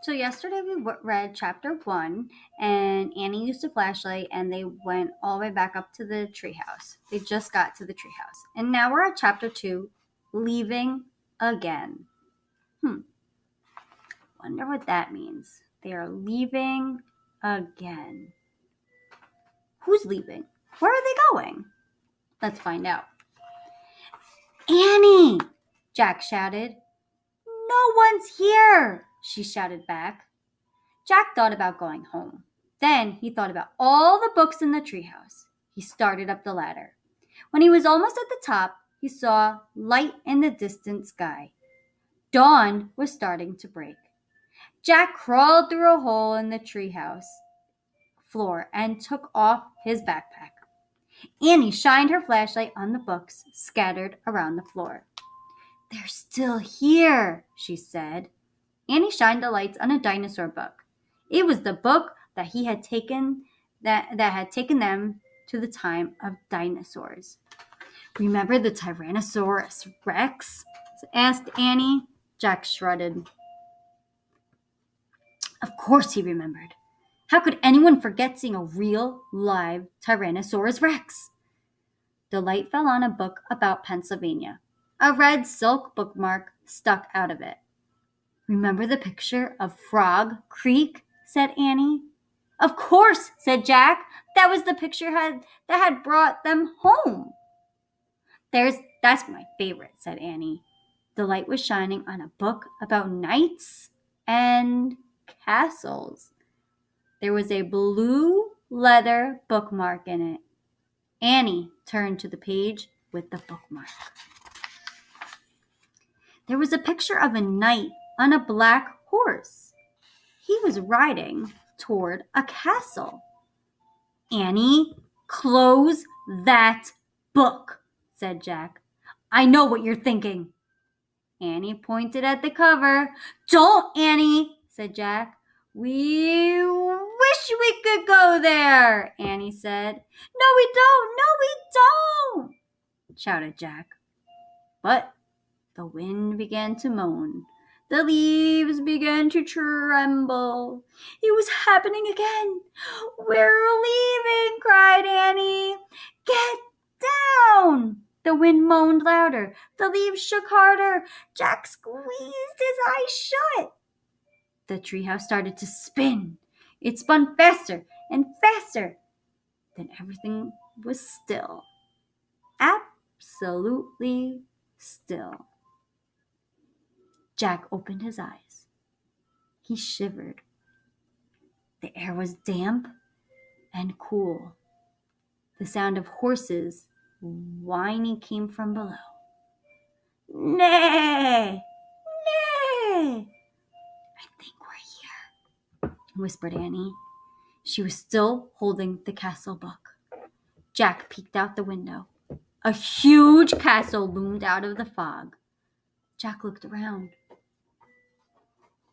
So yesterday we read chapter 1, and Annie used a flashlight, and they went all the way back up to the treehouse. They just got to the treehouse. And now we're at chapter 2, leaving again. Wonder what that means. They are leaving again. Who's leaving? Where are they going? Let's find out. Annie! Jack shouted. No one's here, she shouted back. Jack thought about going home. Then he thought about all the books in the treehouse. He started up the ladder. When he was almost at the top, he saw light in the distant sky. Dawn was starting to break. Jack crawled through a hole in the treehouse floor and took off his backpack. Annie shined her flashlight on the books scattered around the floor. They're still here, she said. Annie shined the lights on a dinosaur book. It was the book that had taken them to the time of dinosaurs. Remember the Tyrannosaurus Rex? Asked Annie. Jack shrugged. Of course he remembered. How could anyone forget seeing a real, live Tyrannosaurus Rex? The light fell on a book about Pennsylvania. A red silk bookmark stuck out of it. Remember the picture of Frog Creek? Said Annie. Of course, said Jack. That was the picture that had brought them home. That's my favorite, said Annie. The light was shining on a book about knights and castles. There was a blue leather bookmark in it. Annie turned to the page with the bookmark. There was a picture of a knight on a black horse. He was riding toward a castle. Annie, close that book, said Jack. I know what you're thinking. Annie pointed at the cover. Don't, Annie, said Jack. We wish we could go there, Annie said. No, we don't, shouted Jack. But the wind began to moan. The leaves began to tremble. It was happening again. We're leaving, cried Annie. Get down! The wind moaned louder. The leaves shook harder. Jack squeezed his eyes shut. The treehouse started to spin. It spun faster and faster. Then everything was still. Absolutely still. Jack opened his eyes. He shivered. The air was damp and cool. The sound of horses whining came from below. Nay! Nay! I think we're here, whispered Annie. She was still holding the castle book. Jack peeked out the window. A huge castle loomed out of the fog. Jack looked around.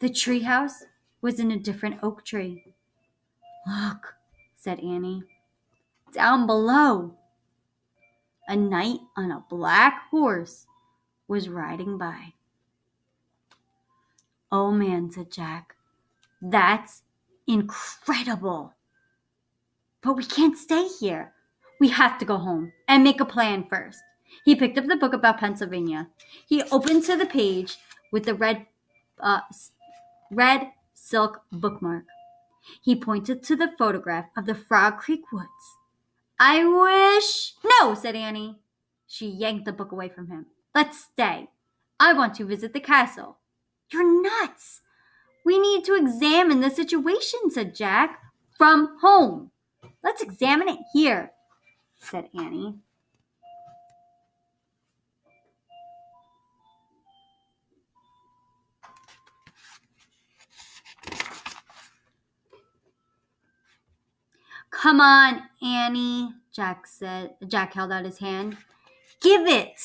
The treehouse was in a different oak tree. Look, said Annie. Down below. A knight on a black horse was riding by. Oh man, said Jack. That's incredible. But we can't stay here. We have to go home and make a plan first. He picked up the book about Pennsylvania. He opened to the page with the red silk bookmark. He pointed to the photograph of the Frog Creek woods. I wish... No, said Annie. She yanked the book away from him. Let's stay. I want to visit the castle. You're nuts. We need to examine the situation, said Jack. From home. Let's examine it here, said Annie. Come on, Annie, Jack said. Jack held out his hand. Give it.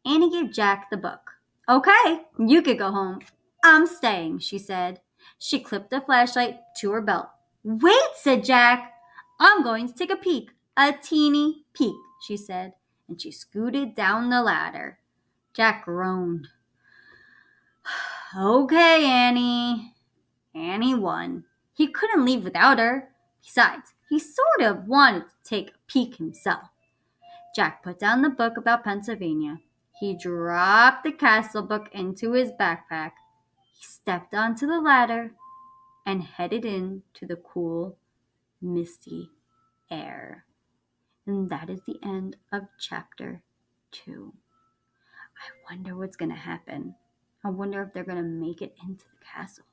Annie gave Jack the book. Okay, you could go home. I'm staying, she said. She clipped the flashlight to her belt. Wait, said Jack. I'm going to take a peek. A teeny peek, she said, and she scooted down the ladder. Jack groaned. Okay, Annie. Annie won. He couldn't leave without her. Besides, he sort of wanted to take a peek himself. Jack put down the book about Pennsylvania. He dropped the castle book into his backpack. He stepped onto the ladder and headed into the cool, misty air. And that is the end of chapter 2. I wonder what's going to happen. I wonder if they're going to make it into the castle.